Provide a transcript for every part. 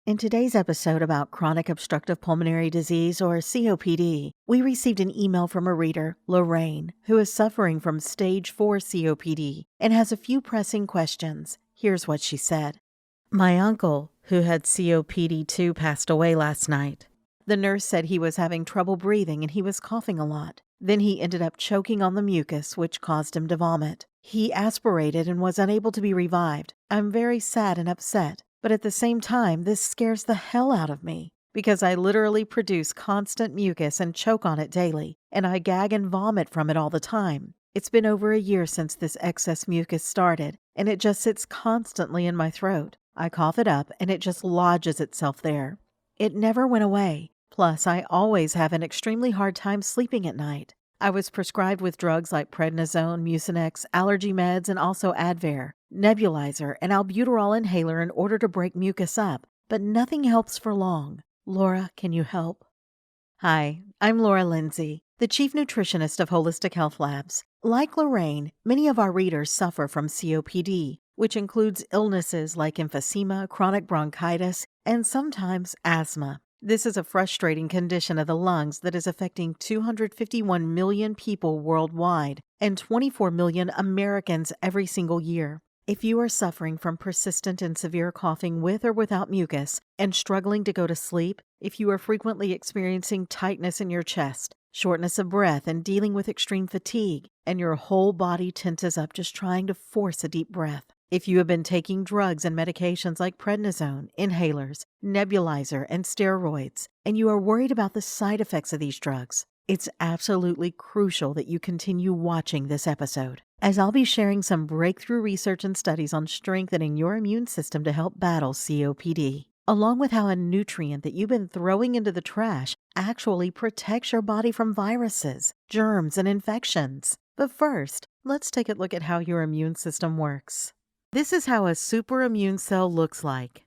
In today's episode about chronic obstructive pulmonary disease, or COPD, we received an email from a reader, Lorraine, who is suffering from stage 4 COPD and has a few pressing questions. Here's what she said. My uncle, who had COPD-2, passed away last night. The nurse said he was having trouble breathing and he was coughing a lot. Then he ended up choking on the mucus, which caused him to vomit. He aspirated and was unable to be revived. I'm very sad and upset. But at the same time, this scares the hell out of me because I literally produce constant mucus and choke on it daily, and I gag and vomit from it all the time. It's been over a year since this excess mucus started, and it just sits constantly in my throat. I cough it up, and it just lodges itself there. It never went away. Plus, I always have an extremely hard time sleeping at night. I was prescribed with drugs like prednisone, Mucinex, allergy meds, and also Advair, nebulizer, and albuterol inhaler in order to break mucus up, but nothing helps for long. Laura, can you help? Hi, I'm Laura Lindsay, the Chief Nutritionist of Holistic Health Labs. Like Lorraine, many of our readers suffer from COPD, which includes illnesses like emphysema, chronic bronchitis, and sometimes asthma. This is a frustrating condition of the lungs that is affecting 251 million people worldwide and 24 million Americans every single year. If you are suffering from persistent and severe coughing with or without mucus and struggling to go to sleep, if you are frequently experiencing tightness in your chest, shortness of breath, and dealing with extreme fatigue, and your whole body tenses up just trying to force a deep breath, if you have been taking drugs and medications like prednisone, inhalers, nebulizer, and steroids, and you are worried about the side effects of these drugs, it's absolutely crucial that you continue watching this episode, as I'll be sharing some breakthrough research and studies on strengthening your immune system to help battle COPD, along with how a nutrient that you've been throwing into the trash actually protects your body from viruses, germs, and infections. But first, let's take a look at how your immune system works. This is how a superimmune cell looks like.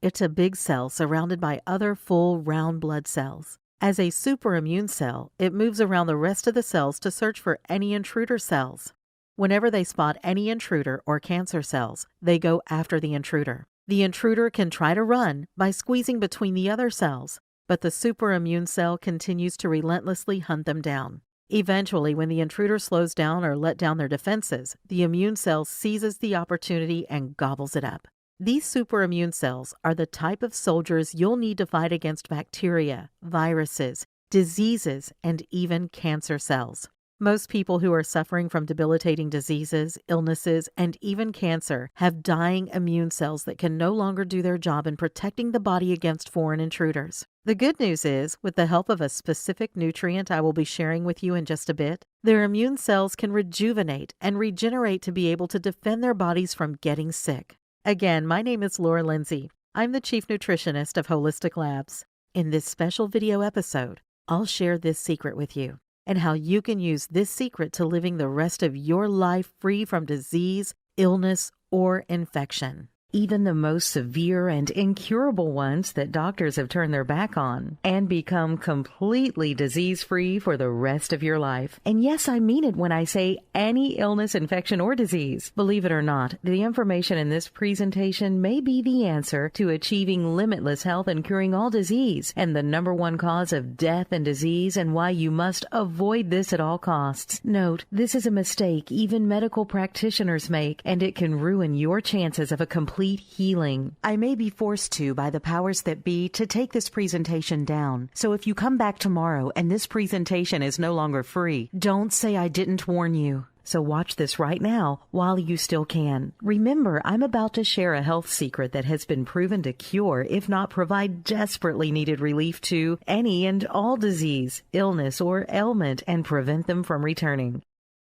It's a big cell surrounded by other full, round blood cells. As a superimmune cell, it moves around the rest of the cells to search for any intruder cells. Whenever they spot any intruder or cancer cells, they go after the intruder. The intruder can try to run by squeezing between the other cells, but the superimmune cell continues to relentlessly hunt them down. Eventually, when the intruder slows down or let down their defenses, the immune cell seizes the opportunity and gobbles it up. These superimmune cells are the type of soldiers you'll need to fight against bacteria, viruses, diseases, and even cancer cells. Most people who are suffering from debilitating diseases, illnesses, and even cancer have dying immune cells that can no longer do their job in protecting the body against foreign intruders. The good news is, with the help of a specific nutrient I will be sharing with you in just a bit, their immune cells can rejuvenate and regenerate to be able to defend their bodies from getting sick. Again, my name is Laura Lindsay. I'm the Chief Nutritionist of Holistic Labs. In this special video episode, I'll share this secret with you, and how you can use this secret to living the rest of your life free from disease, illness, or infection. Even the most severe and incurable ones that doctors have turned their back on, and become completely disease-free for the rest of your life. And yes, I mean it when I say any illness, infection, or disease. Believe it or not, the information in this presentation may be the answer to achieving limitless health and curing all disease, and the #1 cause of death and disease, and why you must avoid this at all costs. Note, this is a mistake even medical practitioners make, and it can ruin your chances of a complete healing. I may be forced to by the powers that be to take this presentation down. So if you come back tomorrow and this presentation is no longer free, don't say I didn't warn you. So watch this right now while you still can. Remember, I'm about to share a health secret that has been proven to cure, if not provide desperately needed relief to any and all disease, illness, or ailment, and prevent them from returning.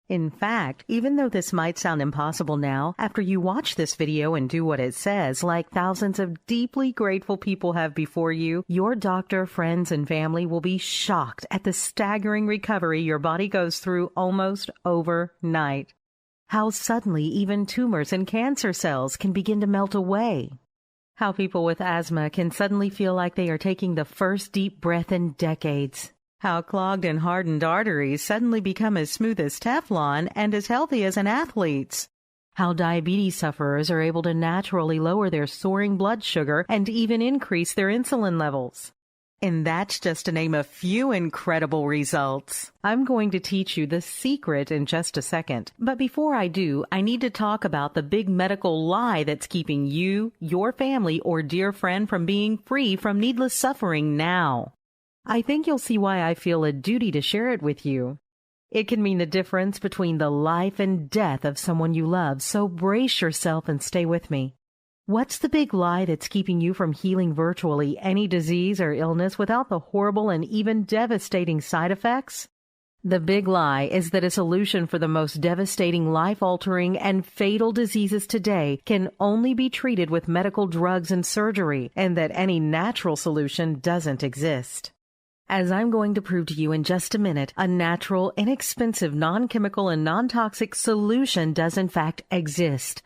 In fact, even though this might sound impossible now, after you watch this video and do what it says, like thousands of deeply grateful people have before you, your doctor, friends, and family will be shocked at the staggering recovery your body goes through almost overnight. How suddenly even tumors and cancer cells can begin to melt away. How people with asthma can suddenly feel like they are taking the first deep breath in decades. How clogged and hardened arteries suddenly become as smooth as Teflon and as healthy as an athlete's. how diabetes sufferers are able to naturally lower their soaring blood sugar and even increase their insulin levels. And that's just to name a few incredible results. I'm going to teach you the secret in just a second. But before I do, I need to talk about the big medical lie that's keeping you, your family, or dear friend from being free from needless suffering now. I think you'll see why I feel a duty to share it with you. It can mean the difference between the life and death of someone you love, so brace yourself and stay with me. What's the big lie that's keeping you from healing virtually any disease or illness without the horrible and even devastating side effects? The big lie is that a solution for the most devastating, life-altering, and fatal diseases today can only be treated with medical drugs and surgery, and that any natural solution doesn't exist. As I'm going to prove to you in just a minute, a natural, inexpensive, non-chemical, and non-toxic solution does in fact exist.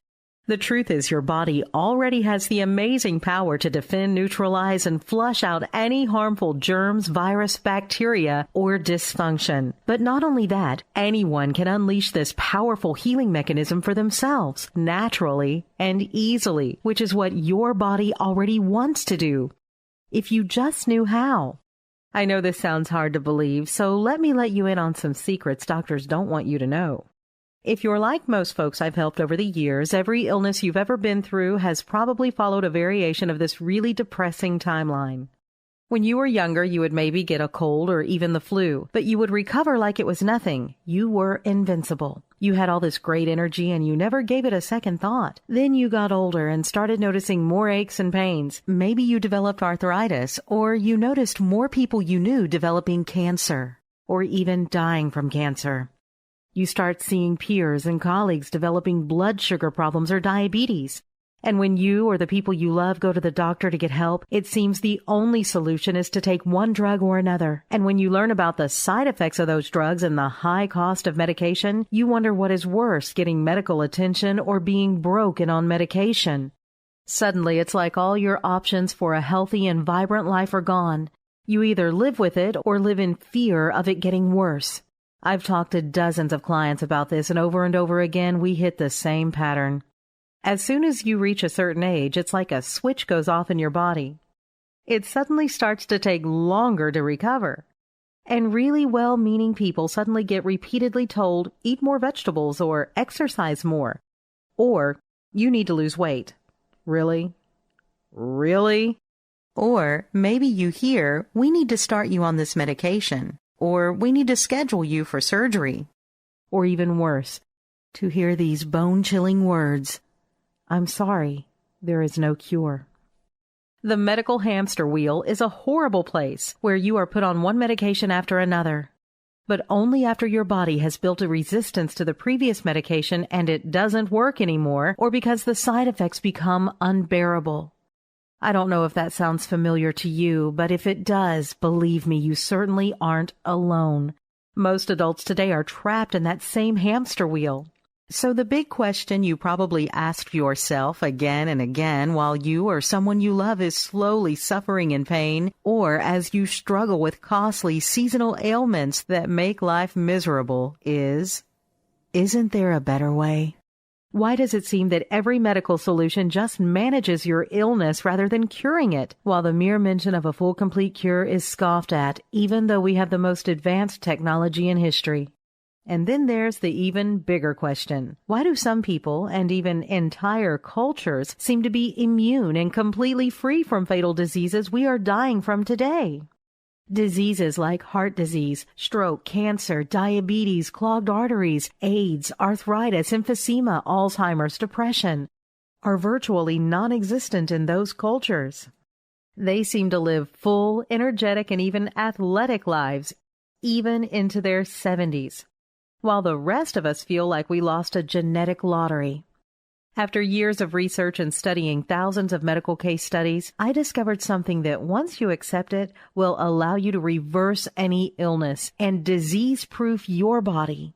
The truth is your body already has the amazing power to defend, neutralize, and flush out any harmful germs, virus, bacteria, or dysfunction. But not only that, anyone can unleash this powerful healing mechanism for themselves, naturally and easily, which is what your body already wants to do. If you just knew how. I know this sounds hard to believe, so let me let you in on some secrets doctors don't want you to know. If you're like most folks I've helped over the years, every illness you've ever been through has probably followed a variation of this really depressing timeline. When you were younger, you would maybe get a cold or even the flu, but you would recover like it was nothing. You were invincible. You had all this great energy and you never gave it a second thought. Then you got older and started noticing more aches and pains. Maybe you developed arthritis, or you noticed more people you knew developing cancer, or even dying from cancer. You start seeing peers and colleagues developing blood sugar problems or diabetes. And when you or the people you love go to the doctor to get help, it seems the only solution is to take one drug or another. And when you learn about the side effects of those drugs and the high cost of medication, you wonder what is worse, getting medical attention or being broken on medication. Suddenly, it's like all your options for a healthy and vibrant life are gone. You either live with it or live in fear of it getting worse. I've talked to dozens of clients about this, and over again, we hit the same pattern. As soon as you reach a certain age, it's like a switch goes off in your body. It suddenly starts to take longer to recover. And really well-meaning people suddenly get repeatedly told, eat more vegetables or exercise more. Or, you need to lose weight. Really? Really? Or maybe you hear, we need to start you on this medication. Or we need to schedule you for surgery. Or even worse, to hear these bone-chilling words, I'm sorry, there is no cure. The medical hamster wheel is a horrible place where you are put on one medication after another. But only after your body has built a resistance to the previous medication and it doesn't work anymore, or because the side effects become unbearable. I don't know if that sounds familiar to you, but if it does, believe me, you certainly aren't alone. Most adults today are trapped in that same hamster wheel. So the big question you probably asked yourself again and again while you or someone you love is slowly suffering in pain, or as you struggle with costly seasonal ailments that make life miserable is, isn't there a better way? Why does it seem that every medical solution just manages your illness rather than curing it, while the mere mention of a full complete cure is scoffed at, even though we have the most advanced technology in history? And then there's the even bigger question. Why do some people, and even entire cultures, seem to be immune and completely free from fatal diseases we are dying from today? Diseases like heart disease, stroke, cancer, diabetes, clogged arteries, AIDS, arthritis, emphysema, Alzheimer's, depression are virtually non-existent in those cultures. They seem to live full, energetic, and even athletic lives, even into their 70s, while the rest of us feel like we lost a genetic lottery. After years of research and studying thousands of medical case studies, I discovered something that, once you accept it, will allow you to reverse any illness and disease-proof your body.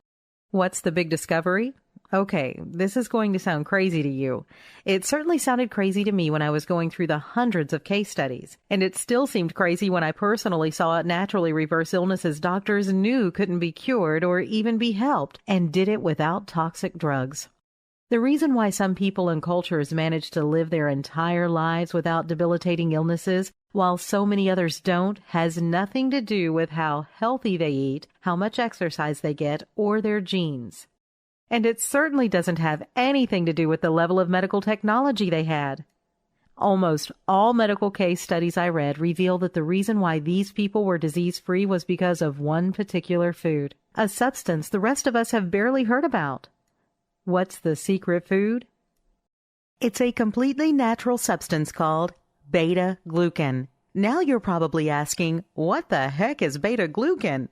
What's the big discovery? Okay, this is going to sound crazy to you. It certainly sounded crazy to me when I was going through the hundreds of case studies, and it still seemed crazy when I personally saw it naturally reverse illnesses doctors knew couldn't be cured or even be helped, and did it without toxic drugs. The reason why some people and cultures manage to live their entire lives without debilitating illnesses, while so many others don't, has nothing to do with how healthy they eat, how much exercise they get, or their genes. And it certainly doesn't have anything to do with the level of medical technology they had. Almost all medical case studies I read reveal that the reason why these people were disease-free was because of one particular food, a substance the rest of us have barely heard about. What's the secret food? It's a completely natural substance called beta-glucan. Now you're probably asking, what the heck is beta-glucan?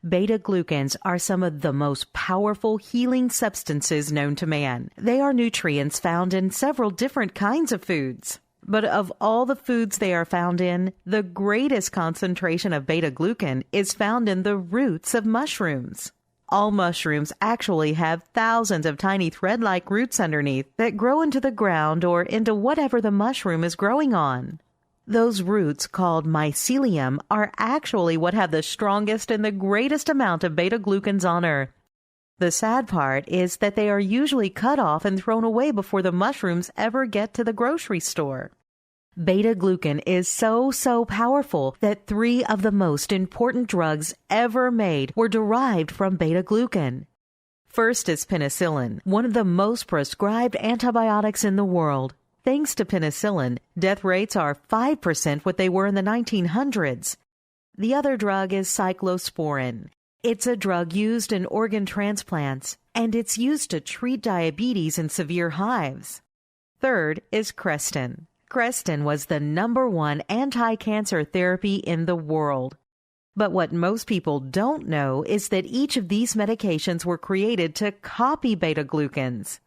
Beta-glucans are some of the most powerful healing substances known to man. They are nutrients found in several different kinds of foods. But of all the foods they are found in, the greatest concentration of beta-glucan is found in the roots of mushrooms. All mushrooms actually have thousands of tiny thread-like roots underneath that grow into the ground or into whatever the mushroom is growing on. Those roots, called mycelium, are actually what have the strongest and the greatest amount of beta-glucans on Earth. The sad part is that they are usually cut off and thrown away before the mushrooms ever get to the grocery store. Beta-glucan is so powerful that 3 of the most important drugs ever made were derived from beta-glucan. First is penicillin, one of the most prescribed antibiotics in the world. Thanks to penicillin, death rates are 5% what they were in the 1900s. The other drug is cyclosporin. It's a drug used in organ transplants, and it's used to treat diabetes in severe hives. Third is Crestin. Crestin was the #1 anti-cancer therapy in the world. But what most people don't know is that each of these medications were created to copy beta-glucans.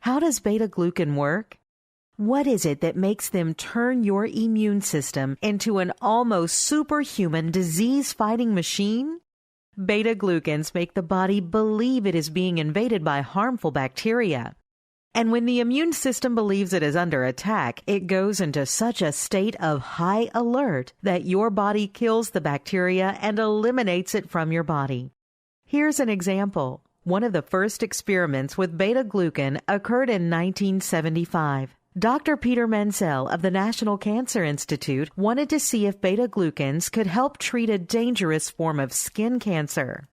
How does beta-glucan work? What is it that makes them turn your immune system into an almost superhuman disease-fighting machine? Beta-glucans make the body believe it is being invaded by harmful bacteria. And when the immune system believes it is under attack, it goes into such a state of high alert that your body kills the bacteria and eliminates it from your body. Here's an example. One of the first experiments with beta-glucan occurred in 1975. Dr. Peter Mansell of the National Cancer Institute wanted to see if beta-glucans could help treat a dangerous form of skin cancer.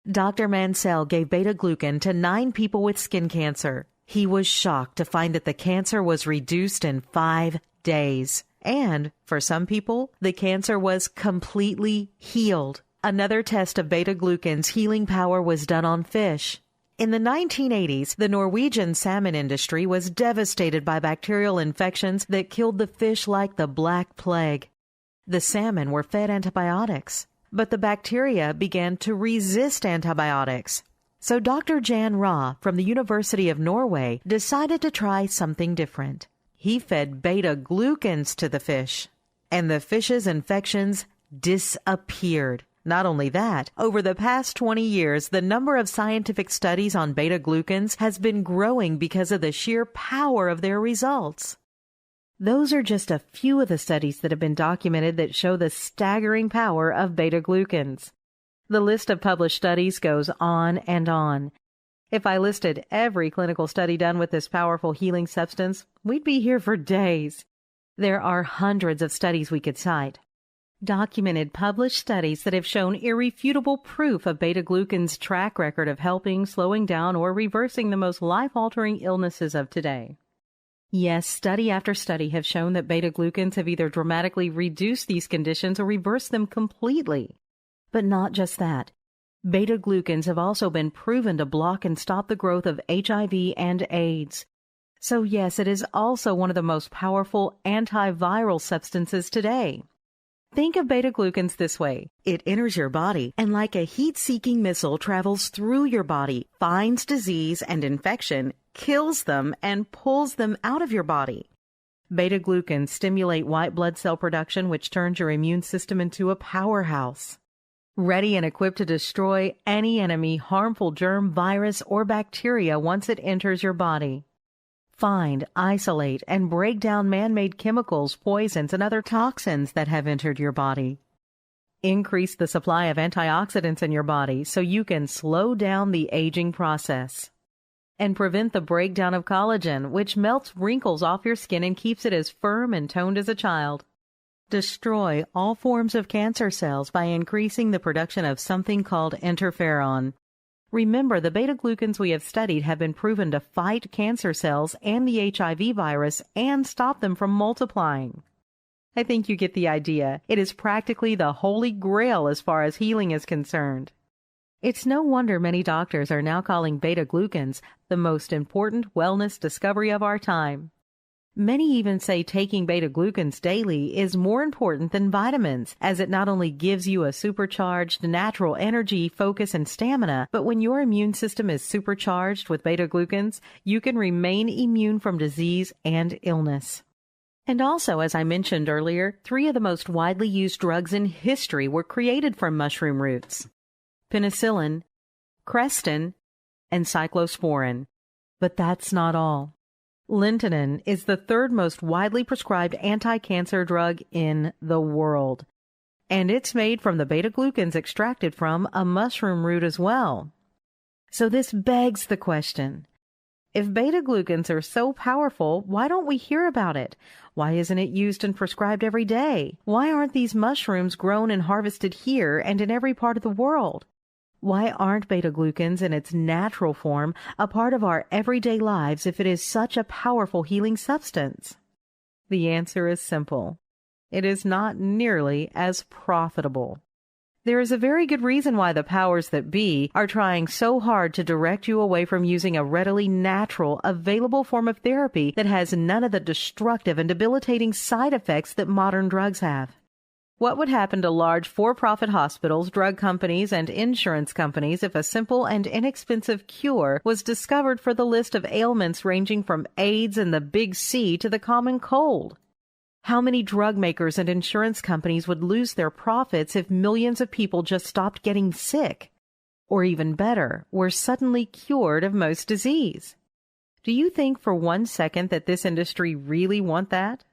Dr. Mansell gave beta-glucan to 9 people with skin cancer. He was shocked to find that the cancer was reduced in 5 days. And, for some people, the cancer was completely healed. Another test of beta-glucan's healing power was done on fish. In the 1980s, the Norwegian salmon industry was devastated by bacterial infections that killed the fish like the Black Plague. The salmon were fed antibiotics, but the bacteria began to resist antibiotics. So Dr. Jan Ra from the University of Norway decided to try something different. He fed beta-glucans to the fish, and the fish's infections disappeared. Not only that, over the past 20 years, the number of scientific studies on beta-glucans has been growing because of the sheer power of their results. Those are just a few of the studies that have been documented that show the staggering power of beta-glucans. The list of published studies goes on and on. If I listed every clinical study done with this powerful healing substance, we'd be here for days. There are hundreds of studies we could cite. Documented published studies that have shown irrefutable proof of beta-glucan's track record of helping, slowing down, or reversing the most life-altering illnesses of today. Yes, study after study have shown that beta-glucans have either dramatically reduced these conditions or reversed them completely. But not just that. Beta-glucans have also been proven to block and stop the growth of HIV and AIDS. So yes, it is also one of the most powerful antiviral substances today. Think of beta-glucans this way. It enters your body and like a heat-seeking missile travels through your body, finds disease and infection, kills them, and pulls them out of your body. Beta-glucans stimulate white blood cell production, which turns your immune system into a powerhouse. Ready and equipped to destroy any enemy, harmful germ, virus, or bacteria once it enters your body. Find, isolate, and break down man-made chemicals, poisons, and other toxins that have entered your body. Increase the supply of antioxidants in your body so you can slow down the aging process. and prevent the breakdown of collagen, which melts wrinkles off your skin and keeps it as firm and toned as a child. Destroy all forms of cancer cells by increasing the production of something called interferon. Remember, the beta-glucans we have studied have been proven to fight cancer cells and the HIV virus and stop them from multiplying. I think you get the idea. It is practically the holy grail as far as healing is concerned. It's no wonder many doctors are now calling beta-glucans the most important wellness discovery of our time. Many even say taking beta-glucans daily is more important than vitamins, as it not only gives you a supercharged natural energy, focus, and stamina, but when your immune system is supercharged with beta-glucans, you can remain immune from disease and illness. And also, as I mentioned earlier, 3 of the most widely used drugs in history were created from mushroom roots: penicillin, crestin, and cyclosporin. But that's not all. Lintinin is the 3rd most widely prescribed anti-cancer drug in the world, and it's made from the beta-glucans extracted from a mushroom root as well. So this begs the question, if beta-glucans are so powerful, why don't we hear about it? Why isn't it used and prescribed every day? Why aren't these mushrooms grown and harvested here and in every part of the world? Why aren't beta-glucans in its natural form a part of our everyday lives if it is such a powerful healing substance? The answer is simple. It is not nearly as profitable. There is a very good reason why the powers that be are trying so hard to direct you away from using a readily natural, available form of therapy that has none of the destructive and debilitating side effects that modern drugs have. What would happen to large for-profit hospitals, drug companies, and insurance companies if a simple and inexpensive cure was discovered for the list of ailments ranging from AIDS and the Big C to the common cold? How many drug makers and insurance companies would lose their profits if millions of people just stopped getting sick? Or even better, were suddenly cured of most disease? Do you think for 1 second that this industry really want that?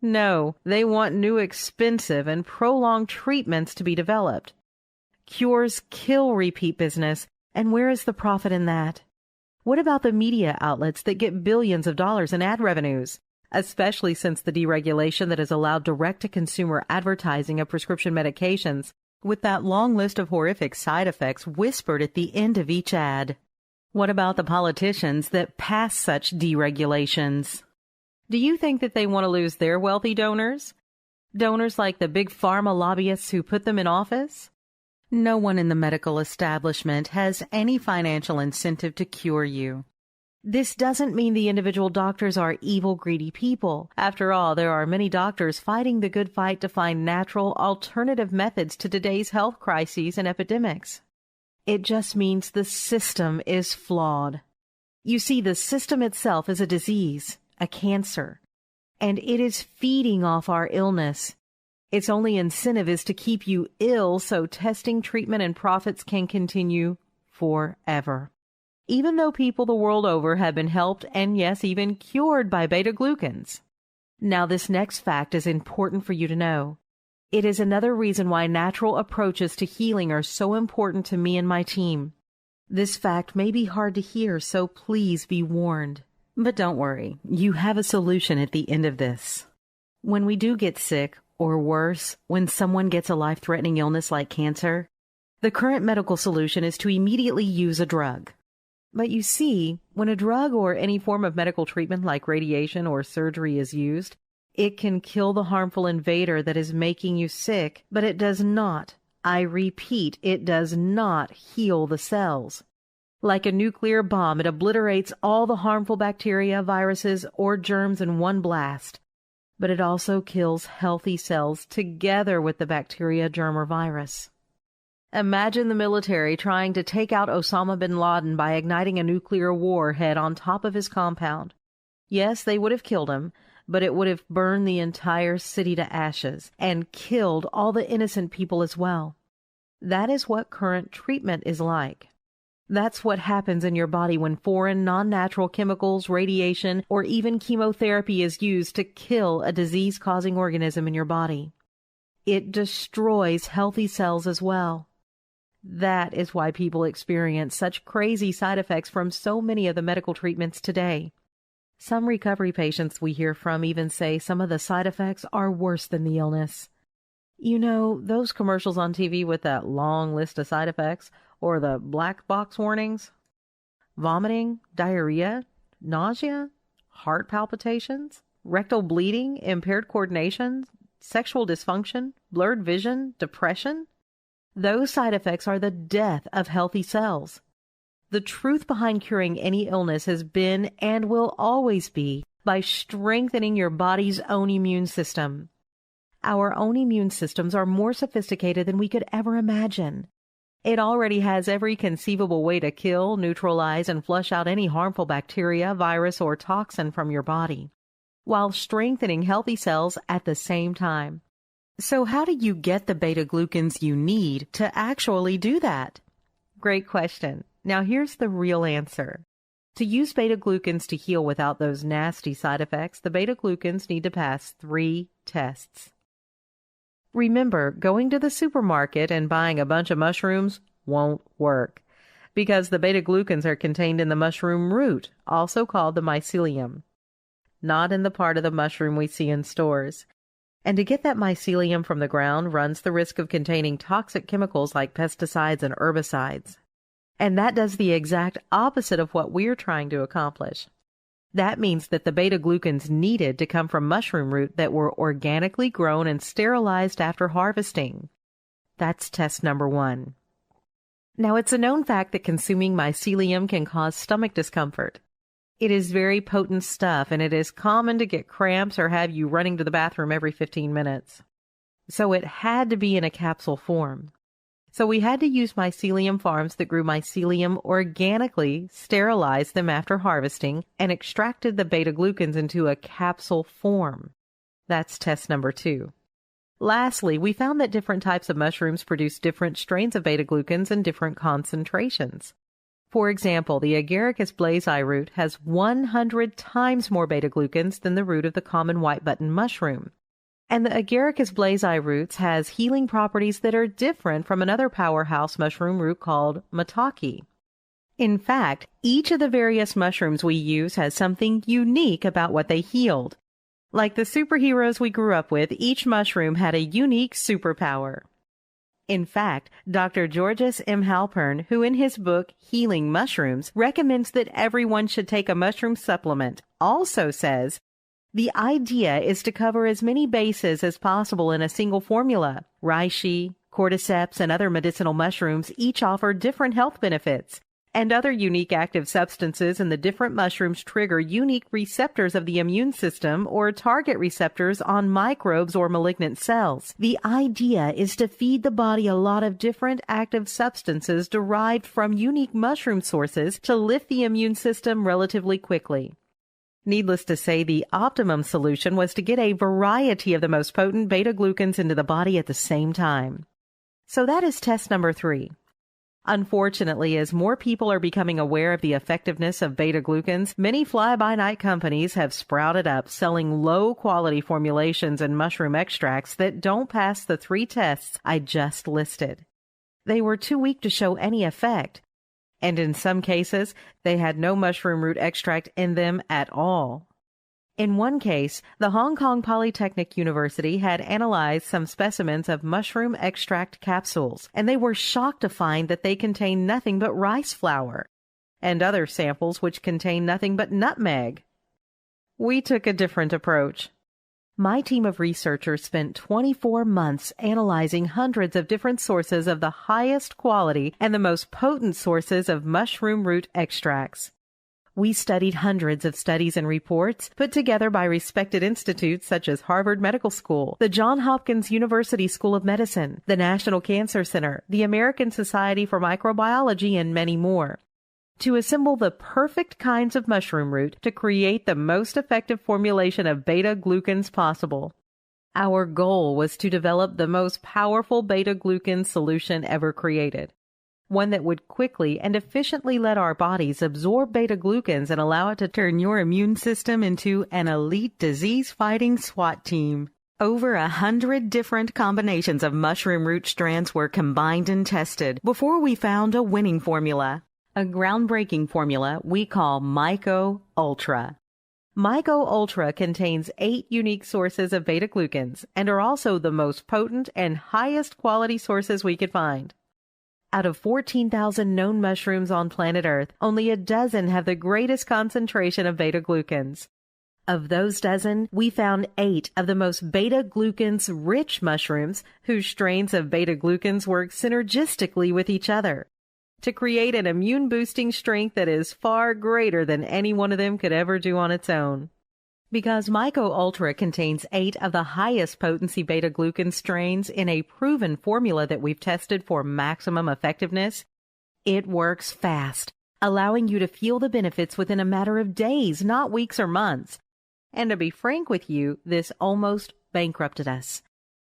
No, they want new expensive and prolonged treatments to be developed. Cures kill repeat business, and where is the profit in that? What about the media outlets that get billions of dollars in ad revenues, especially since the deregulation that has allowed direct-to-consumer advertising of prescription medications, with that long list of horrific side effects whispered at the end of each ad? What about the politicians that pass such deregulations? Do you think that they want to lose their wealthy donors? Donors like the big pharma lobbyists who put them in office? No one in the medical establishment has any financial incentive to cure you. This doesn't mean the individual doctors are evil, greedy people. After all, there are many doctors fighting the good fight to find natural, alternative methods to today's health crises and epidemics. It just means the system is flawed. You see, the system itself is a disease, a cancer, and it is feeding off our illness. Its only incentive is to keep you ill so testing, treatment, and profits can continue forever. Even though people the world over have been helped and, yes, even cured by beta-glucans. Now, this next fact is important for you to know. It is another reason why natural approaches to healing are so important to me and my team. This fact may be hard to hear, so please be warned. But don't worry, you have a solution at the end of this. When we do get sick, or worse, when someone gets a life-threatening illness like cancer, the current medical solution is to immediately use a drug. But you see, when a drug or any form of medical treatment like radiation or surgery is used, it can kill the harmful invader that is making you sick, but it does not, I repeat, it does not heal the cells. Like a nuclear bomb, it obliterates all the harmful bacteria, viruses, or germs in one blast. But it also kills healthy cells together with the bacteria, germ, or virus. Imagine the military trying to take out Osama bin Laden by igniting a nuclear warhead on top of his compound. Yes, they would have killed him, but it would have burned the entire city to ashes and killed all the innocent people as well. That is what current treatment is like. That's what happens in your body when foreign, non-natural chemicals, radiation, or even chemotherapy is used to kill a disease-causing organism in your body. It destroys healthy cells as well. That is why people experience such crazy side effects from so many of the medical treatments today. Some recovery patients we hear from even say some of the side effects are worse than the illness. You know, those commercials on TV with that long list of side effects, or the black box warnings? Vomiting, diarrhea, nausea, heart palpitations, rectal bleeding, impaired coordination, sexual dysfunction, blurred vision, depression. Those side effects are the death of healthy cells. The truth behind curing any illness has been and will always be by strengthening your body's own immune system. Our own immune systems are more sophisticated than we could ever imagine. It already has every conceivable way to kill, neutralize, and flush out any harmful bacteria, virus, or toxin from your body, while strengthening healthy cells at the same time. So how do you get the beta-glucans you need to actually do that? Great question. Now here's the real answer. To use beta-glucans to heal without those nasty side effects, the beta-glucans need to pass 3 tests. Remember, going to the supermarket and buying a bunch of mushrooms won't work, because the beta-glucans are contained in the mushroom root, also called the mycelium, not in the part of the mushroom we see in stores. And to get that mycelium from the ground runs the risk of containing toxic chemicals like pesticides and herbicides. And that does the exact opposite of what we're trying to accomplish. That means that the beta-glucans needed to come from mushroom root that were organically grown and sterilized after harvesting. That's test number 1. Now, it's a known fact that consuming mycelium can cause stomach discomfort. It is very potent stuff, and it is common to get cramps or have you running to the bathroom every 15 minutes. So it had to be in a capsule form. So we had to use mycelium farms that grew mycelium organically, sterilized them after harvesting, and extracted the beta-glucans into a capsule form. That's test number 2. Lastly, we found that different types of mushrooms produce different strains of beta-glucans in different concentrations. For example, the Agaricus blazei root has 100 times more beta-glucans than the root of the common white button mushroom. And the Agaricus blazei roots has healing properties that are different from another powerhouse mushroom root called maitake. In fact, each of the various mushrooms we use has something unique about what they healed. Like the superheroes we grew up with, each mushroom had a unique superpower. In fact, Dr. Georges M. Halpern, who in his book Healing Mushrooms recommends that everyone should take a mushroom supplement, also says, the idea is to cover as many bases as possible in a single formula. Reishi, cordyceps, and other medicinal mushrooms each offer different health benefits, and other unique active substances in the different mushrooms trigger unique receptors of the immune system or target receptors on microbes or malignant cells. The idea is to feed the body a lot of different active substances derived from unique mushroom sources to lift the immune system relatively quickly. Needless to say, the optimum solution was to get a variety of the most potent beta-glucans into the body at the same time. So that is test number 3. Unfortunately, as more people are becoming aware of the effectiveness of beta-glucans, many fly-by-night companies have sprouted up selling low-quality formulations and mushroom extracts that don't pass the 3 tests I just listed. They were too weak to show any effect, and in some cases, they had no mushroom root extract in them at all. In one case, the Hong Kong Polytechnic University had analyzed some specimens of mushroom extract capsules, and they were shocked to find that they contained nothing but rice flour, and other samples which contained nothing but nutmeg. We took a different approach. My team of researchers spent 24 months analyzing hundreds of different sources of the highest quality and the most potent sources of mushroom root extracts. We studied hundreds of studies and reports put together by respected institutes such as Harvard Medical School, the Johns Hopkins University School of Medicine, the National Cancer Center, the American Society for Microbiology, and many more, to assemble the perfect kinds of mushroom root to create the most effective formulation of beta-glucans possible. Our goal was to develop the most powerful beta-glucan solution ever created, one that would quickly and efficiently let our bodies absorb beta-glucans and allow it to turn your immune system into an elite disease-fighting SWAT team. Over 100 different combinations of mushroom root strands were combined and tested before we found a winning formula, a groundbreaking formula we call Myco Ultra. Myco Ultra contains 8 unique sources of beta-glucans and are also the most potent and highest quality sources we could find. Out of 14,000 known mushrooms on planet Earth, only a dozen have the greatest concentration of beta-glucans. Of those dozen, we found 8 of the most beta-glucans-rich mushrooms whose strains of beta-glucans work synergistically with each other to create an immune-boosting strength that is far greater than any one of them could ever do on its own. Because Myco Ultra contains 8 of the highest potency beta-glucan strains in a proven formula that we've tested for maximum effectiveness, it works fast, allowing you to feel the benefits within a matter of days, not weeks or months. And to be frank with you, this almost bankrupted us.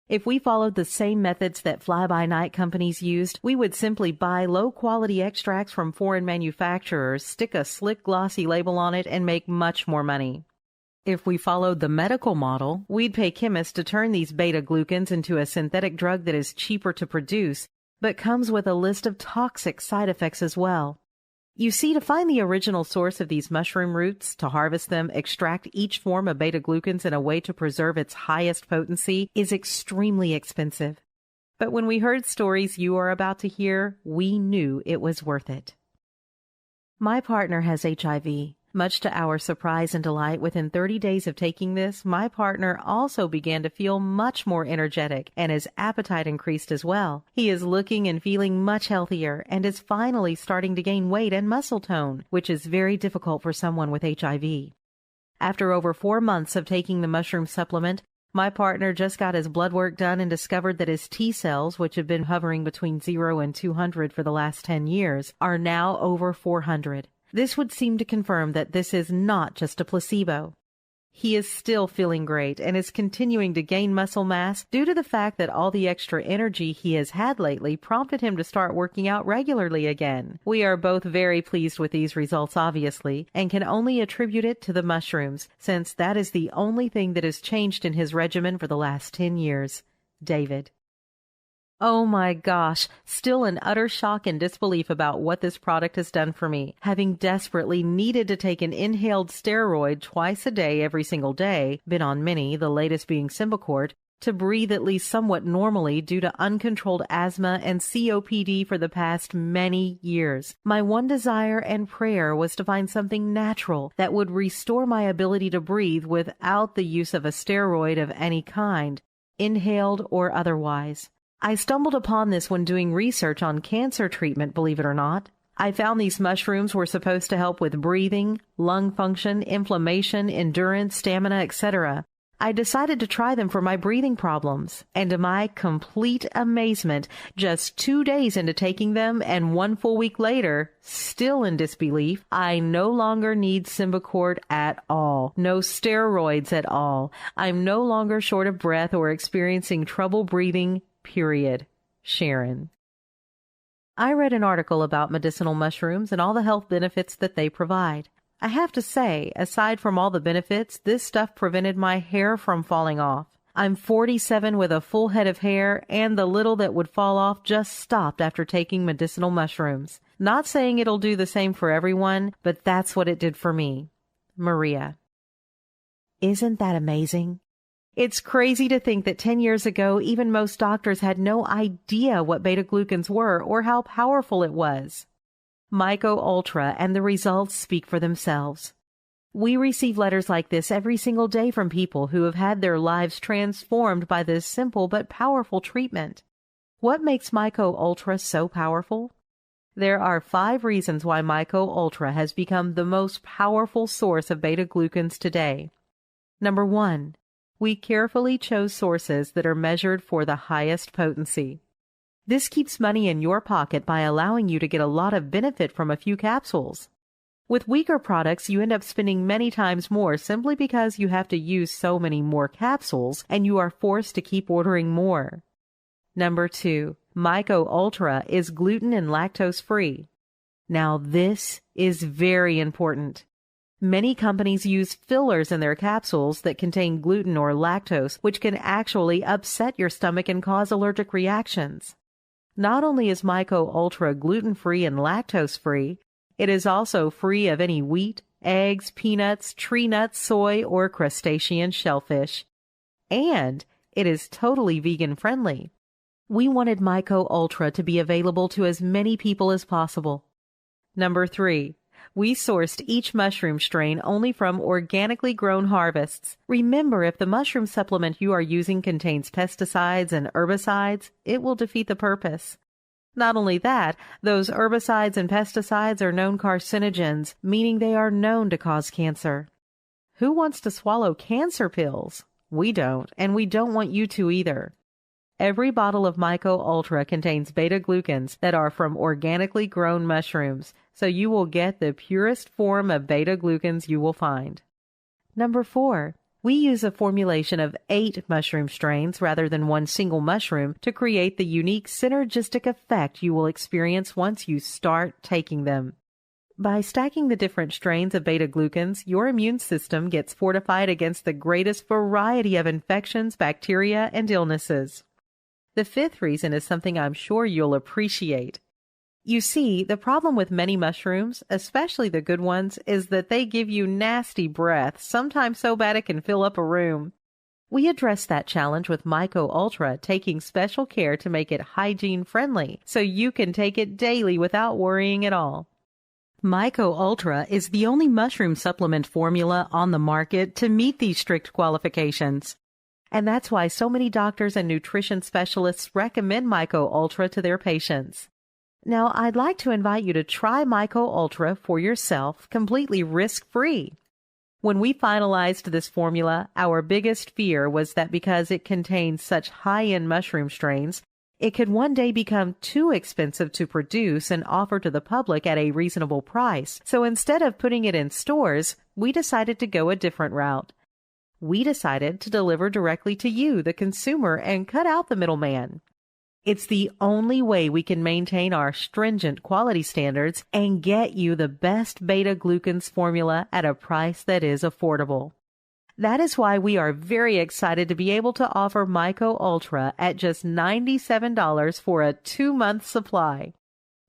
If we followed the same methods that fly-by-night companies used, we would simply buy low-quality extracts from foreign manufacturers, stick a slick glossy label on it, and make much more money. If we followed the medical model, we'd pay chemists to turn these beta-glucans into a synthetic drug that is cheaper to produce, but comes with a list of toxic side effects as well. You see, to find the original source of these mushroom roots, to harvest them, extract each form of beta-glucans in a way to preserve its highest potency is extremely expensive. But when we heard stories you are about to hear, we knew it was worth it. My partner has HIV. Much to our surprise and delight, within 30 days of taking this, my partner also began to feel much more energetic, and his appetite increased as well. He is looking and feeling much healthier and is finally starting to gain weight and muscle tone, which is very difficult for someone with HIV. After over 4 months of taking the mushroom supplement, my partner just got his blood work done and discovered that his T cells, which have been hovering between 0 and 200 for the last 10 years, are now over 400. This would seem to confirm that this is not just a placebo. He is still feeling great and is continuing to gain muscle mass due to the fact that all the extra energy he has had lately prompted him to start working out regularly again. We are both very pleased with these results, obviously, and can only attribute it to the mushrooms, since that is the only thing that has changed in his regimen for the last 10 years. David. Oh my gosh, still in utter shock and disbelief about what this product has done for me, having desperately needed to take an inhaled steroid twice a day every single day, been on many, the latest being Symbicort, to breathe at least somewhat normally due to uncontrolled asthma and COPD for the past many years. My one desire and prayer was to find something natural that would restore my ability to breathe without the use of a steroid of any kind, inhaled or otherwise. I stumbled upon this when doing research on cancer treatment, believe it or not. I found these mushrooms were supposed to help with breathing, lung function, inflammation, endurance, stamina, etc. I decided to try them for my breathing problems, and to my complete amazement, just 2 days into taking them and 1 full week later, still in disbelief, I no longer need Symbicort at all. No steroids at all. I'm no longer short of breath or experiencing trouble breathing, period. Sharon. I read an article about medicinal mushrooms and all the health benefits that they provide. I have to say, aside from all the benefits, this stuff prevented my hair from falling off. I'm 47 with a full head of hair, and the little that would fall off just stopped after taking medicinal mushrooms. Not saying it'll do the same for everyone, but that's what it did for me. Maria. Isn't that amazing? It's crazy to think that 10 years ago, even most doctors had no idea what beta-glucans were or how powerful it was. Myco Ultra and the results speak for themselves. We receive letters like this every single day from people who have had their lives transformed by this simple but powerful treatment. What makes Myco Ultra so powerful? There are 5 reasons why Myco Ultra has become the most powerful source of beta-glucans today. Number 1. We carefully chose sources that are measured for the highest potency. This keeps money in your pocket by allowing you to get a lot of benefit from a few capsules. With weaker products, you end up spending many times more simply because you have to use so many more capsules and you are forced to keep ordering more. Number 2, Myco Ultra is gluten and lactose free. Now this is very important. Many companies use fillers in their capsules that contain gluten or lactose, which can actually upset your stomach and cause allergic reactions. Not only is Myco Ultra gluten-free and lactose-free, it is also free of any wheat, eggs, peanuts, tree nuts, soy, or crustacean shellfish. And it is totally vegan-friendly. We wanted Myco Ultra to be available to as many people as possible. Number 3. We sourced each mushroom strain only from organically grown harvests. Remember, if the mushroom supplement you are using contains pesticides and herbicides, it will defeat the purpose. Not only that, those herbicides and pesticides are known carcinogens, meaning they are known to cause cancer. Who wants to swallow cancer pills? We don't, and we don't want you to either. Every bottle of Myco Ultra contains beta-glucans that are from organically grown mushrooms, so you will get the purest form of beta-glucans you will find. Number 4. We use a formulation of 8 mushroom strains rather than one single mushroom to create the unique synergistic effect you will experience once you start taking them. By stacking the different strains of beta-glucans, your immune system gets fortified against the greatest variety of infections, bacteria, and illnesses. The 5th reason is something I'm sure you'll appreciate. You see, the problem with many mushrooms, especially the good ones, is that they give you nasty breath, sometimes so bad it can fill up a room. We address that challenge with Myco Ultra, taking special care to make it hygiene-friendly, so you can take it daily without worrying at all. Myco Ultra is the only mushroom supplement formula on the market to meet these strict qualifications. And that's why so many doctors and nutrition specialists recommend Myco Ultra to their patients. Now, I'd like to invite you to try Myco Ultra for yourself, completely risk-free. When we finalized this formula, our biggest fear was that because it contains such high-end mushroom strains, it could one day become too expensive to produce and offer to the public at a reasonable price. So instead of putting it in stores, we decided to go a different route. We decided to deliver directly to you, the consumer, and cut out the middleman. It's the only way we can maintain our stringent quality standards and get you the best beta-glucans formula at a price that is affordable. That is why we are very excited to be able to offer Myco Ultra at just $97 for a 2-month supply.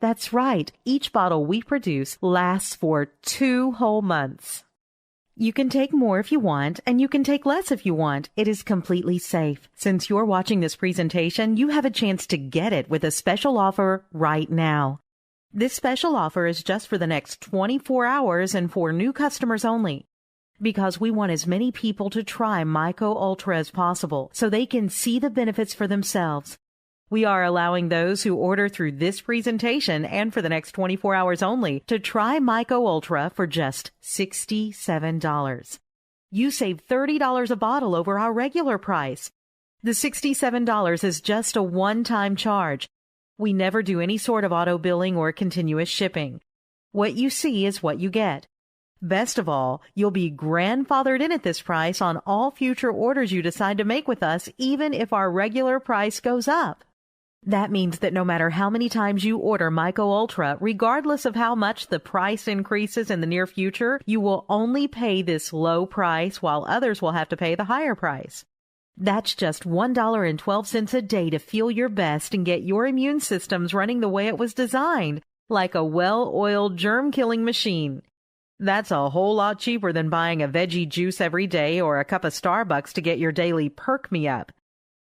That's right, each bottle we produce lasts for 2 whole months. You can take more if you want, and you can take less if you want. It is completely safe. Since you're watching this presentation, you have a chance to get it with a special offer right now. This special offer is just for the next 24 hours and for new customers only. Because we want as many people to try Myco Ultra as possible so they can see the benefits for themselves. We are allowing those who order through this presentation and for the next 24 hours only to try Myco Ultra for just $67. You save $30 a bottle over our regular price. The $67 is just a one-time charge. We never do any sort of auto billing or continuous shipping. What you see is what you get. Best of all, you'll be grandfathered in at this price on all future orders you decide to make with us, even if our regular price goes up. That means that no matter how many times you order Myco Ultra, regardless of how much the price increases in the near future, you will only pay this low price while others will have to pay the higher price. That's just $1.12 a day to feel your best and get your immune systems running the way it was designed, like a well-oiled germ-killing machine. That's a whole lot cheaper than buying a veggie juice every day or a cup of Starbucks to get your daily perk-me-up.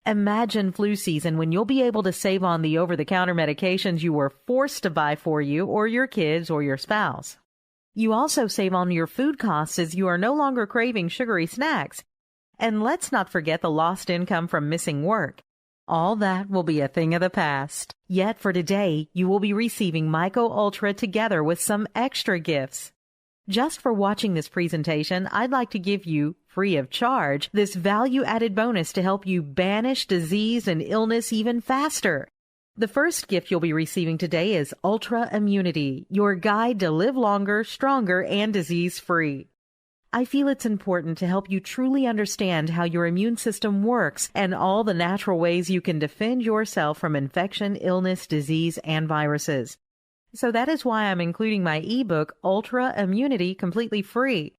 Imagine flu season when you'll be able to save on the over-the-counter medications you were forced to buy for you or your kids or your spouse. You also save on your food costs as you are no longer craving sugary snacks. And let's not forget the lost income from missing work. All that will be a thing of the past. Yet for today, you will be receiving Myco Ultra together with some extra gifts. Just for watching this presentation, I'd like to give you, free of charge, this value-added bonus to help you banish disease and illness even faster. The first gift you'll be receiving today is Ultra Immunity, your guide to live longer, stronger, and disease-free. I feel it's important to help you truly understand how your immune system works and all the natural ways you can defend yourself from infection, illness, disease, and viruses. So that is why I'm including my ebook, Ultra Immunity, completely free.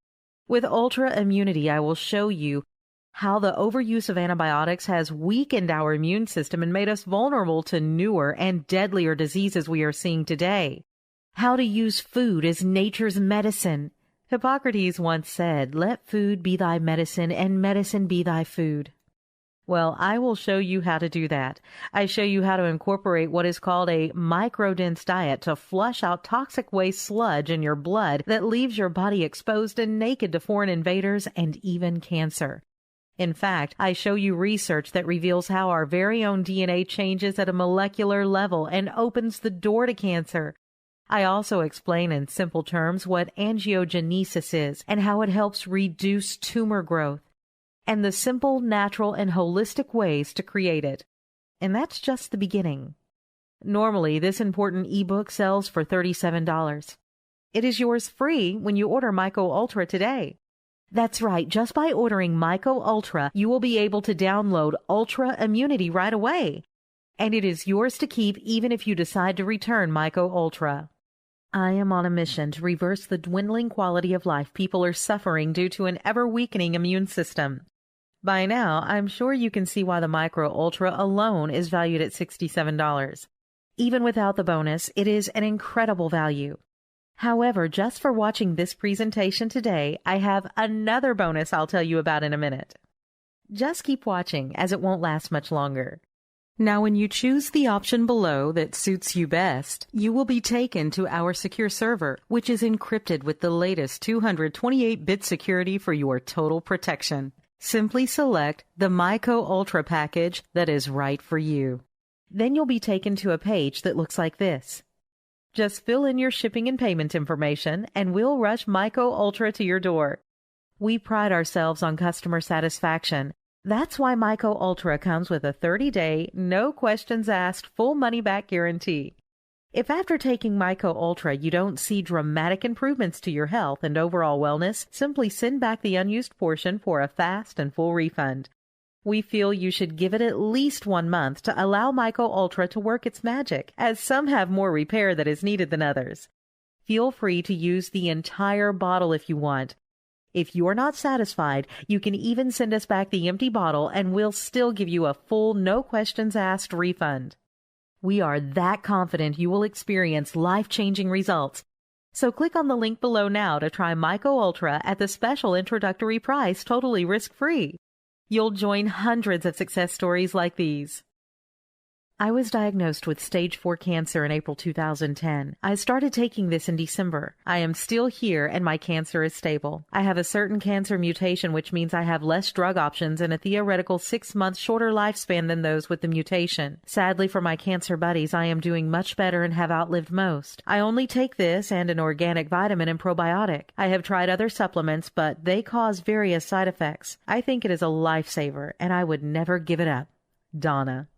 With Ultra Immunity, I will show you how the overuse of antibiotics has weakened our immune system and made us vulnerable to newer and deadlier diseases we are seeing today. How to use food as nature's medicine. Hippocrates once said, "Let food be thy medicine and medicine be thy food." Well, I will show you how to do that. I show you how to incorporate what is called a microdense diet to flush out toxic waste sludge in your blood that leaves your body exposed and naked to foreign invaders and even cancer. In fact, I show you research that reveals how our very own DNA changes at a molecular level and opens the door to cancer. I also explain in simple terms what angiogenesis is and how it helps reduce tumor growth, and the simple, natural, and holistic ways to create it. And that's just the beginning. Normally, this important ebook sells for $37. It is yours free when you order Myco Ultra today. That's right, just by ordering Myco Ultra, you will be able to download Ultra Immunity right away. And it is yours to keep even if you decide to return Myco Ultra. I am on a mission to reverse the dwindling quality of life people are suffering due to an ever-weakening immune system. By now, I'm sure you can see why the Myco Ultra alone is valued at $67. Even without the bonus, it is an incredible value. However, just for watching this presentation today, I have another bonus I'll tell you about in a minute. Just keep watching, as it won't last much longer. Now, when you choose the option below that suits you best, you will be taken to our secure server, which is encrypted with the latest 228-bit security for your total protection. Simply select the Myco Ultra package that is right for you. Then you'll be taken to a page that looks like this. Just fill in your shipping and payment information, and we'll rush Myco Ultra to your door. We pride ourselves on customer satisfaction. That's why Myco Ultra comes with a 30-day, no questions asked, full money-back guarantee. If after taking Myco Ultra you don't see dramatic improvements to your health and overall wellness, simply send back the unused portion for a fast and full refund. We feel you should give it at least 1 month to allow Myco Ultra to work its magic, as some have more repair that is needed than others. Feel free to use the entire bottle if you want. If you're not satisfied, you can even send us back the empty bottle and we'll still give you a full, no questions asked refund. We are that confident you will experience life-changing results. So click on the link below now to try Myco Ultra at the special introductory price, totally risk-free. You'll join hundreds of success stories like these. I was diagnosed with stage 4 cancer in April 2010. I started taking this in December. I am still here and my cancer is stable. I have a certain cancer mutation, which means I have less drug options and a theoretical 6-month shorter lifespan than those with the mutation. Sadly for my cancer buddies, I am doing much better and have outlived most. I only take this and an organic vitamin and probiotic. I have tried other supplements, but they cause various side effects. I think it is a lifesaver and I would never give it up. Donna.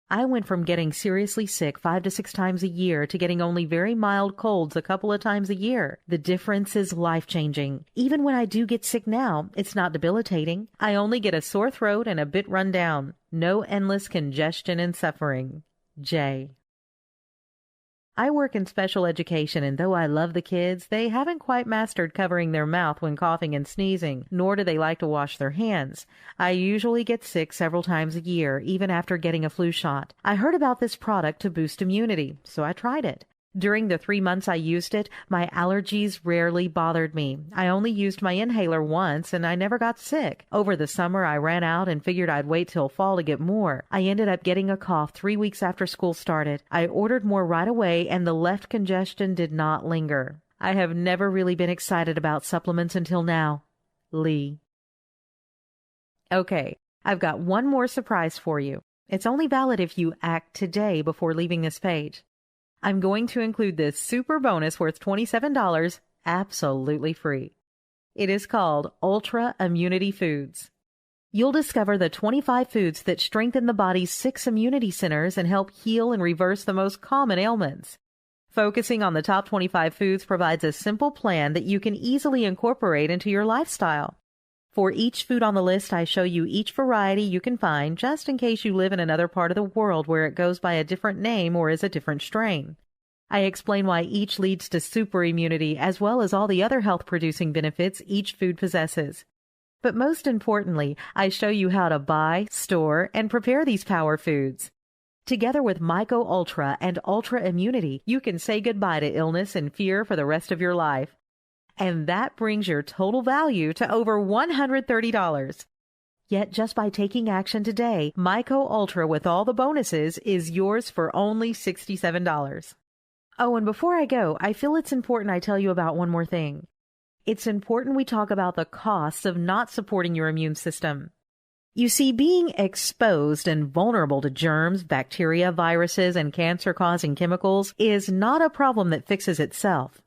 I went from getting seriously sick 5 to 6 times a year to getting only very mild colds a couple of times a year. The difference is life-changing. Even when I do get sick now, it's not debilitating. I only get a sore throat and a bit run down. No endless congestion and suffering. Jay. I work in special education, and though I love the kids, they haven't quite mastered covering their mouth when coughing and sneezing, nor do they like to wash their hands. I usually get sick several times a year, even after getting a flu shot. I heard about this product to boost immunity, so I tried it. During the 3 months I used it, my allergies rarely bothered me. I only used my inhaler once, and I never got sick. Over the summer, I ran out and figured I'd wait till fall to get more. I ended up getting a cough 3 weeks after school started. I ordered more right away, and the left congestion did not linger. I have never really been excited about supplements until now. Lee. Okay, I've got one more surprise for you. It's only valid if you act today before leaving this page. I'm going to include this super bonus worth $27 absolutely free. It is called Ultra Immunity Foods. You'll discover the 25 foods that strengthen the body's 6 immunity centers and help heal and reverse the most common ailments. Focusing on the top 25 foods provides a simple plan that you can easily incorporate into your lifestyle. For each food on the list, I show you each variety you can find, just in case you live in another part of the world where it goes by a different name or is a different strain. I explain why each leads to super immunity as well as all the other health-producing benefits each food possesses. But most importantly, I show you how to buy, store, and prepare these power foods. Together with Myco Ultra and Ultra Immunity, you can say goodbye to illness and fear for the rest of your life. And that brings your total value to over $130. Yet just by taking action today, Myco Ultra with all the bonuses is yours for only $67. Oh, and before I go, I feel it's important I tell you about one more thing. It's important we talk about the costs of not supporting your immune system. You see, being exposed and vulnerable to germs, bacteria, viruses, and cancer-causing chemicals is not a problem that fixes itself.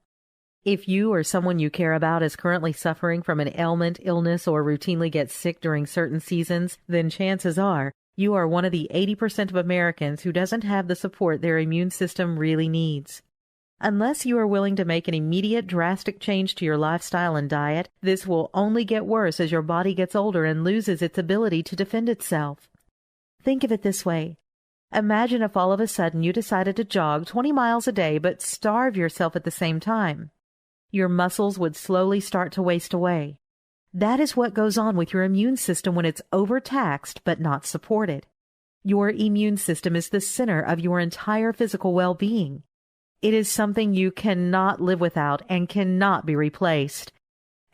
If you or someone you care about is currently suffering from an ailment, illness, or routinely gets sick during certain seasons, then chances are you are one of the 80% of Americans who doesn't have the support their immune system really needs. Unless you are willing to make an immediate drastic change to your lifestyle and diet, this will only get worse as your body gets older and loses its ability to defend itself. Think of it this way. Imagine if all of a sudden you decided to jog 20 miles a day but starve yourself at the same time. Your muscles would slowly start to waste away. That is what goes on with your immune system when it's overtaxed but not supported. Your immune system is the center of your entire physical well-being. It is something you cannot live without and cannot be replaced.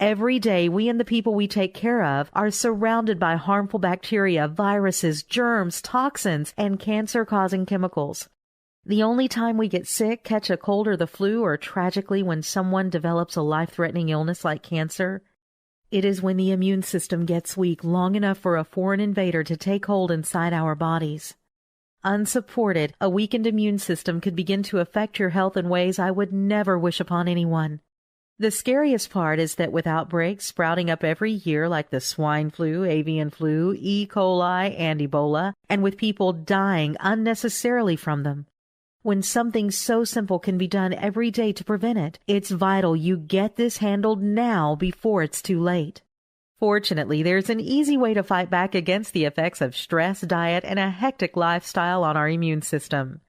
Every day, we and the people we take care of are surrounded by harmful bacteria, viruses, germs, toxins, and cancer-causing chemicals. The only time we get sick, catch a cold or the flu, or tragically when someone develops a life-threatening illness like cancer, it is when the immune system gets weak long enough for a foreign invader to take hold inside our bodies. Unsupported, a weakened immune system could begin to affect your health in ways I would never wish upon anyone. The scariest part is that with outbreaks sprouting up every year like the swine flu, avian flu, E. coli, and Ebola, and with people dying unnecessarily from them, when something so simple can be done every day to prevent it, it's vital you get this handled now before it's too late. Fortunately, there's an easy way to fight back against the effects of stress, diet, and a hectic lifestyle on our immune system.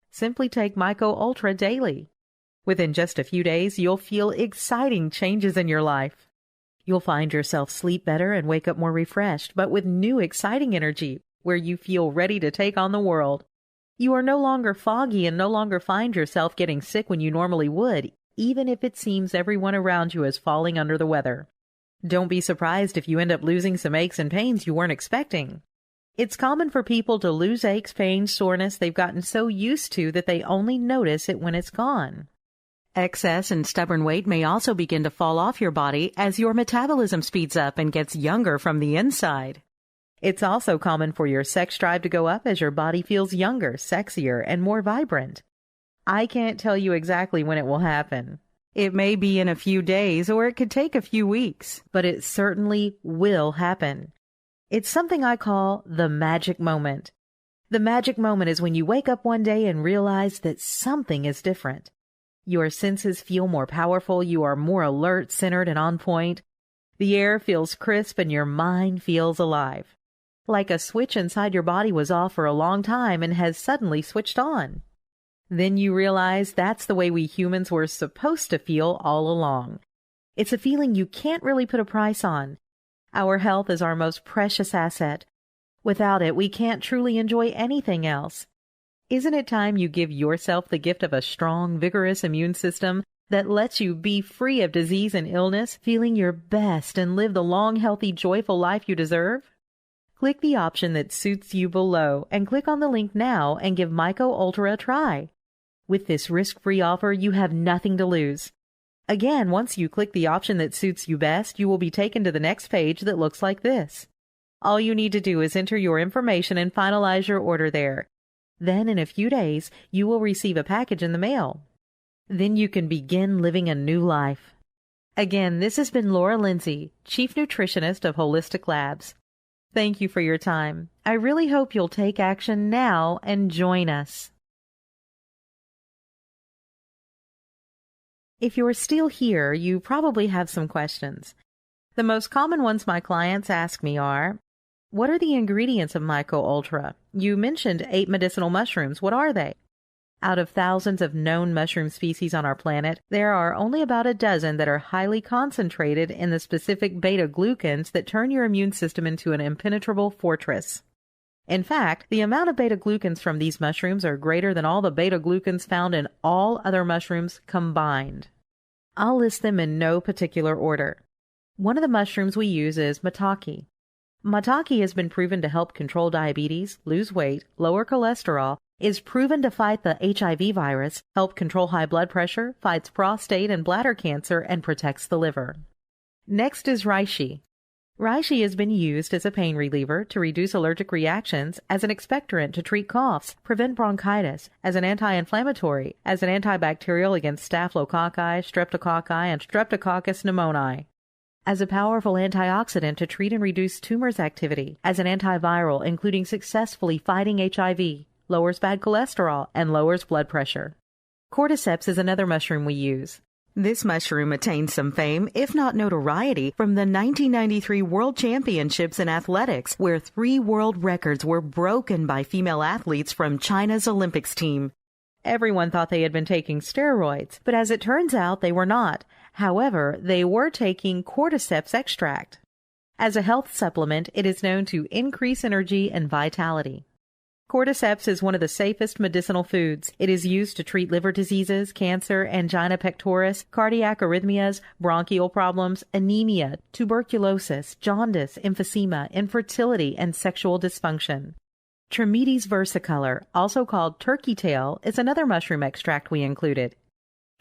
Simply take Myco Ultra daily. Within just a few days, you'll feel exciting changes in your life. You'll find yourself sleep better and wake up more refreshed, but with new exciting energy, where you feel ready to take on the world. You are no longer foggy and no longer find yourself getting sick when you normally would, even if it seems everyone around you is falling under the weather. Don't be surprised if you end up losing some aches and pains you weren't expecting. It's common for people to lose aches, pains, soreness they've gotten so used to that they only notice it when it's gone. Excess and stubborn weight may also begin to fall off your body as your metabolism speeds up and gets younger from the inside. It's also common for your sex drive to go up as your body feels younger, sexier, and more vibrant. I can't tell you exactly when it will happen. It may be in a few days or it could take a few weeks, but it certainly will happen. It's something I call the magic moment. The magic moment is when you wake up one day and realize that something is different. Your senses feel more powerful, you are more alert, centered, and on point. The air feels crisp and your mind feels alive. Like a switch inside your body was off for a long time and has suddenly switched on. Then you realize that's the way we humans were supposed to feel all along. It's a feeling you can't really put a price on. Our health is our most precious asset. Without it, we can't truly enjoy anything else. Isn't it time you give yourself the gift of a strong, vigorous immune system that lets you be free of disease and illness, feeling your best and live the long, healthy, joyful life you deserve? Click the option that suits you below and click on the link now and give Myco Ultra a try. With this risk-free offer, you have nothing to lose. Again, once you click the option that suits you best, you will be taken to the next page that looks like this. All you need to do is enter your information and finalize your order there. Then, in a few days, you will receive a package in the mail. Then you can begin living a new life. Again, this has been Laura Lindsay, Chief Nutritionist of Holistic Labs. Thank you for your time. I really hope you'll take action now and join us. If you're still here, you probably have some questions. The most common ones my clients ask me are, what are the ingredients of Myco Ultra? You mentioned 8 medicinal mushrooms. What are they? Out of thousands of known mushroom species on our planet, there are only about a dozen that are highly concentrated in the specific beta-glucans that turn your immune system into an impenetrable fortress. In fact, the amount of beta-glucans from these mushrooms are greater than all the beta-glucans found in all other mushrooms combined. I'll list them in no particular order. One of the mushrooms we use is maitake. Maitake has been proven to help control diabetes, lose weight, lower cholesterol, is proven to fight the HIV virus, help control high blood pressure, fights prostate and bladder cancer, and protects the liver. Next is reishi. Reishi has been used as a pain reliever to reduce allergic reactions, as an expectorant to treat coughs, prevent bronchitis, as an anti-inflammatory, as an antibacterial against staphylococci, streptococci, and Streptococcus pneumoniae, as a powerful antioxidant to treat and reduce tumors activity, as an antiviral including successfully fighting HIV, lowers bad cholesterol, and lowers blood pressure. Cordyceps is another mushroom we use. This mushroom attained some fame, if not notoriety, from the 1993 World Championships in Athletics, where 3 world records were broken by female athletes from China's Olympics team. Everyone thought they had been taking steroids, but as it turns out, they were not. However, they were taking cordyceps extract. As a health supplement, it is known to increase energy and vitality. Cordyceps is one of the safest medicinal foods. It is used to treat liver diseases, cancer, angina pectoris, cardiac arrhythmias, bronchial problems, anemia, tuberculosis, jaundice, emphysema, infertility, and sexual dysfunction. Trametes versicolor, also called turkey tail, is another mushroom extract we included.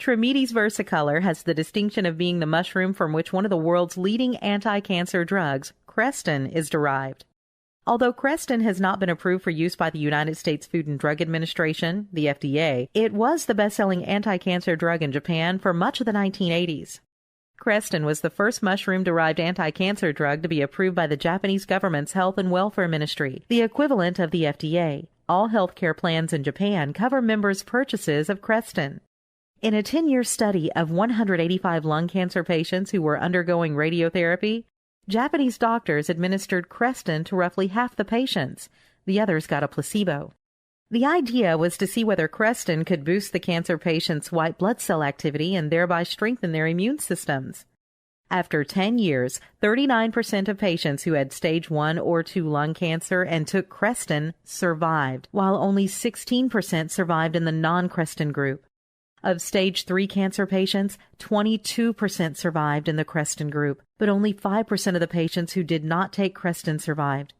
Trametes versicolor has the distinction of being the mushroom from which one of the world's leading anti-cancer drugs, Crestin, is derived. Although Crestin has not been approved for use by the United States Food and Drug Administration, the FDA, it was the best-selling anti-cancer drug in Japan for much of the 1980s. Crestin was the first mushroom-derived anti-cancer drug to be approved by the Japanese government's Health and Welfare Ministry, the equivalent of the FDA. All healthcare plans in Japan cover members' purchases of Crestin. In a 10-year study of 185 lung cancer patients who were undergoing radiotherapy, Japanese doctors administered Crestin to roughly half the patients. The others got a placebo. The idea was to see whether Crestin could boost the cancer patients' white blood cell activity and thereby strengthen their immune systems. After 10 years, 39% of patients who had stage 1 or 2 lung cancer and took Crestin survived, while only 16% survived in the non-Crestin group. Of stage 3 cancer patients, 22% survived in the Crestin group, but only 5% of the patients who did not take Crestin survived.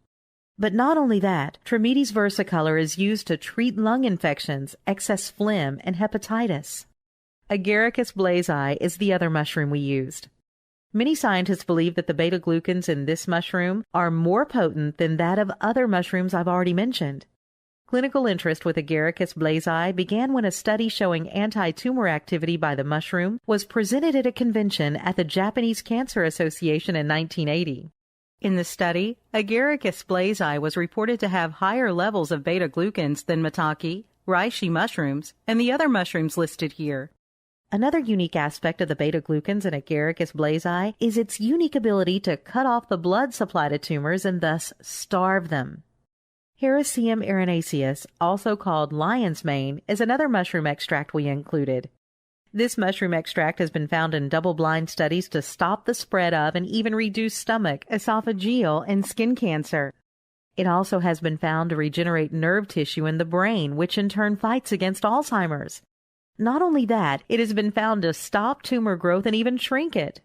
But not only that, Trametes versicolor is used to treat lung infections, excess phlegm, and hepatitis. Agaricus blazei is the other mushroom we used. Many scientists believe that the beta-glucans in this mushroom are more potent than that of other mushrooms I've already mentioned. Clinical interest with Agaricus blazei began when a study showing anti-tumor activity by the mushroom was presented at a convention at the Japanese Cancer Association in 1980. In the study, Agaricus blazei was reported to have higher levels of beta-glucans than maitake, reishi mushrooms, and the other mushrooms listed here. Another unique aspect of the beta-glucans in Agaricus blazei is its unique ability to cut off the blood supply to tumors and thus starve them. Hericium erinaceus, also called lion's mane, is another mushroom extract we included. This mushroom extract has been found in double-blind studies to stop the spread of and even reduce stomach, esophageal, and skin cancer. It also has been found to regenerate nerve tissue in the brain, which in turn fights against Alzheimer's. Not only that, it has been found to stop tumor growth and even shrink it.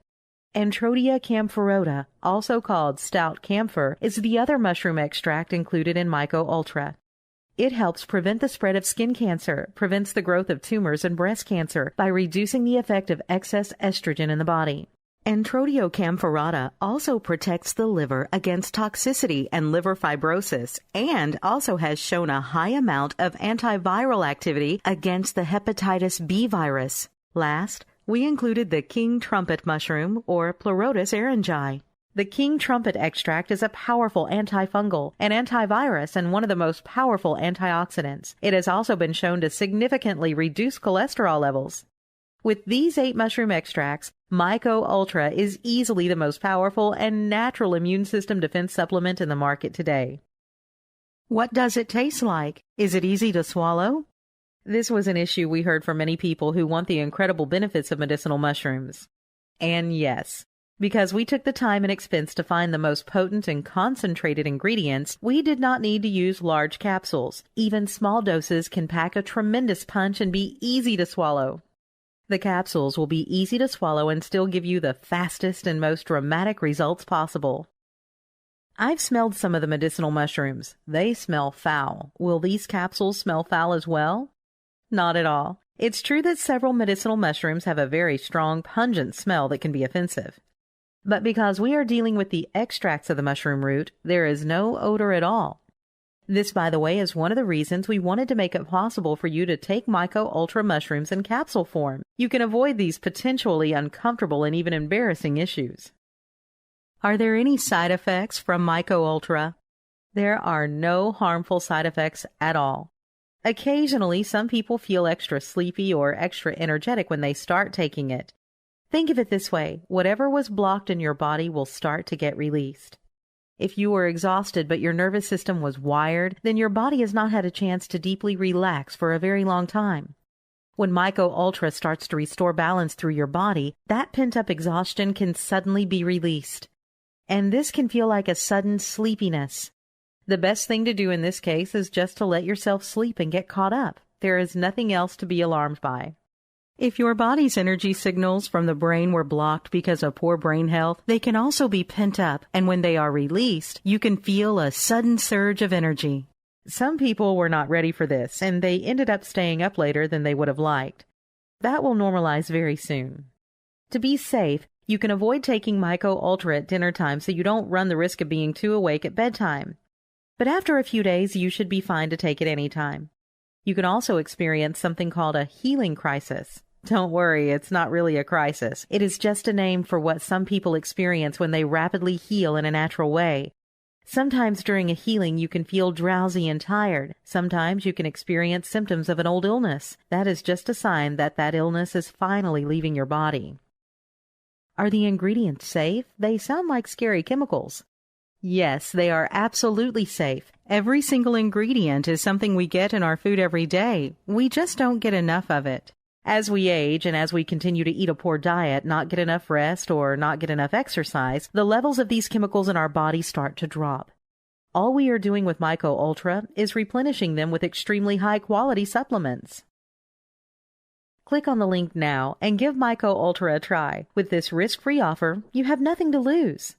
Antrodia campherota, also called stout camphor, is the other mushroom extract included in Myco Ultra. It helps prevent the spread of skin cancer, prevents the growth of tumors and breast cancer by reducing the effect of excess estrogen in the body. Antrodia campherota also protects the liver against toxicity and liver fibrosis, and also has shown a high amount of antiviral activity against the hepatitis B virus. Last, we included the king trumpet mushroom, or Pleurotus eryngi. The king trumpet extract is a powerful antifungal, an antivirus, and one of the most powerful antioxidants. It has also been shown to significantly reduce cholesterol levels. With these 8 mushroom extracts, Myco Ultra is easily the most powerful and natural immune system defense supplement in the market today. What does it taste like? Is it easy to swallow? This was an issue we heard from many people who want the incredible benefits of medicinal mushrooms. And yes, because we took the time and expense to find the most potent and concentrated ingredients, we did not need to use large capsules. Even small doses can pack a tremendous punch and be easy to swallow. The capsules will be easy to swallow and still give you the fastest and most dramatic results possible. I've smelled some of the medicinal mushrooms. They smell foul. Will these capsules smell foul as well? Not at all. It's true that several medicinal mushrooms have a very strong, pungent smell that can be offensive. But because we are dealing with the extracts of the mushroom root, there is no odor at all. This, by the way, is one of the reasons we wanted to make it possible for you to take Myco Ultra mushrooms in capsule form. You can avoid these potentially uncomfortable and even embarrassing issues. Are there any side effects from Myco Ultra? There are no harmful side effects at all. Occasionally, some people feel extra sleepy or extra energetic when they start taking it. Think of it this way: whatever was blocked in your body will start to get released. If you were exhausted but your nervous system was wired, then your body has not had a chance to deeply relax for a very long time. When Myco Ultra starts to restore balance through your body, that pent-up exhaustion can suddenly be released. And this can feel like a sudden sleepiness. The best thing to do in this case is just to let yourself sleep and get caught up. There is nothing else to be alarmed by. If your body's energy signals from the brain were blocked because of poor brain health, they can also be pent up, and when they are released, you can feel a sudden surge of energy. Some people were not ready for this, and they ended up staying up later than they would have liked. That will normalize very soon. To be safe, you can avoid taking Myco Ultra at dinner time so you don't run the risk of being too awake at bedtime. But after a few days, you should be fine to take it anytime. You can also experience something called a healing crisis. Don't worry, it's not really a crisis. It is just a name for what some people experience when they rapidly heal in a natural way. Sometimes during a healing, you can feel drowsy and tired. Sometimes you can experience symptoms of an old illness. That is just a sign that that illness is finally leaving your body. Are the ingredients safe? They sound like scary chemicals. Yes, they are absolutely safe. Every single ingredient is something we get in our food every day. We just don't get enough of it. As we age and as we continue to eat a poor diet, not get enough rest, or not get enough exercise, the levels of these chemicals in our body start to drop. All we are doing with Myco Ultra is replenishing them with extremely high-quality supplements. Click on the link now and give Myco Ultra a try. With this risk-free offer, you have nothing to lose.